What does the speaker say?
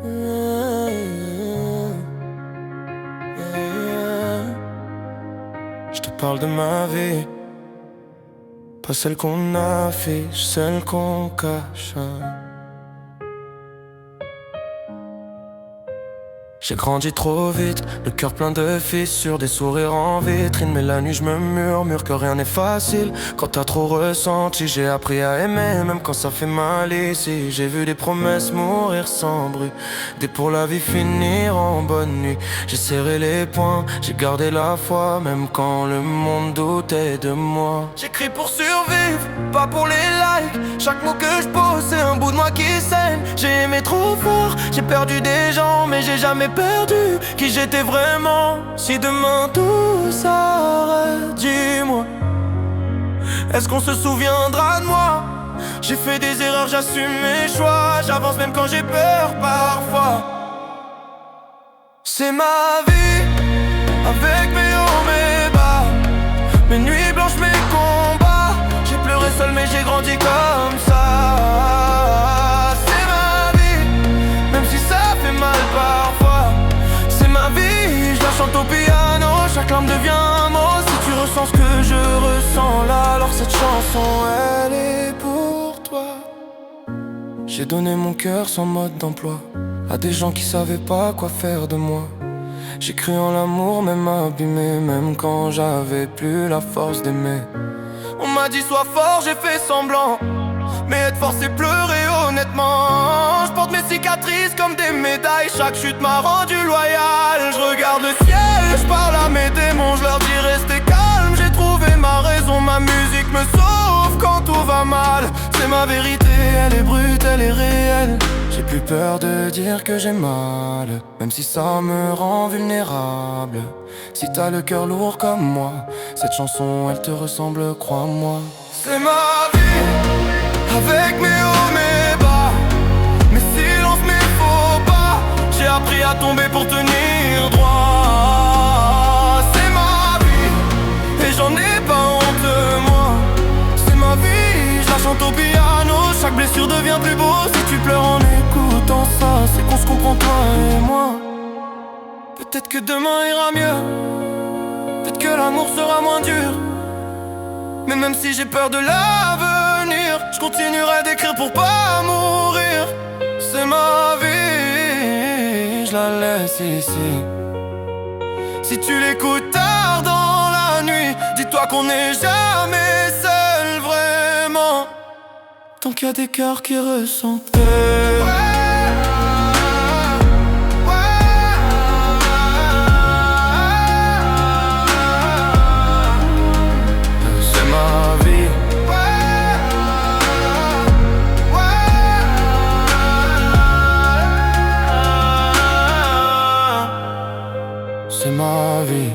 Je te parle de ma vie, pas celle qu'on affiche, celle qu'on cache. J'ai grandi trop vite, le cœur plein de fissures, des sourires en vitrine. Mais la nuit je me murmure que rien n'est facile. Quand t'as trop ressenti, j'ai appris à aimer, même quand ça fait mal ici. J'ai vu des promesses mourir sans bruit, des pour la vie finir en bonne nuit. J'ai serré les poings, j'ai gardé la foi, même quand le monde doutait de moi. J'écris pour survivre, pas pour les likes. Chaque mot que je pose, c'est un bout de moi qui saigne. J'ai aimé trop fort, j'ai perdu des gens, mais j'ai jamais perdu qui j'étais vraiment. Si demain tout s'arrête, dis-moi, est-ce qu'on se souviendra de moi? J'ai fait des erreurs, j'assume mes choix. J'avance même quand j'ai peur parfois. C'est ma vie, avec mes hauts, mes bas, mes nuits blanches, mes combats. J'ai pleuré seul mais j'ai grandi comme ça. C'est ma vie, même si ça fait mal parfois. C'est ma vie, je la chante au piano. Chaque larme devient un mot. Si tu ressens ce que je ressens là, alors cette chanson elle est pour toi. J'ai donné mon cœur sans mode d'emploi à des gens qui savaient pas quoi faire de moi. J'ai cru en l'amour, même abîmé, même quand j'avais plus la force d'aimer. On m'a dit sois fort, j'ai fait semblant, mais être fort c'est pleurer honnêtement. Je porte mes cicatrices comme des médailles, chaque chute m'a rendu loyal. Je regarde le ciel, je parle à mes démons, je leur dis restez calme. J'ai trouvé ma raison, ma musique me sauve quand tout va mal. C'est ma vérité, elle est brute, elle est réelle. J'ai plus peur de dire que j'ai mal, même si ça me rend vulnérable. Si t'as le cœur lourd comme moi, cette chanson elle te ressemble, crois-moi. C'est ma vie, avec mes hauts, mes bas, mes silences, mes faux pas. J'ai appris à tomber pour tenir droit. C'est ma vie, et j'en ai pas honte moi. C'est ma vie, je la chante au piano. Chaque blessure devient plus beau. Si tu pleures en écoutant ça, c'est qu'on se comprend toi et moi. Peut-être que demain ira mieux, peut-être que l'amour sera moins dur. Mais même si j'ai peur de l'avenir, je continuerai d'écrire pour pas mourir. C'est ma vie, je la laisse ici. Si tu l'écoutes tard dans la nuit, dis-toi qu'on n'est jamais seul vraiment, tant qu'il y a des cœurs qui ressentent. C'est ma vie. C'est ma vie.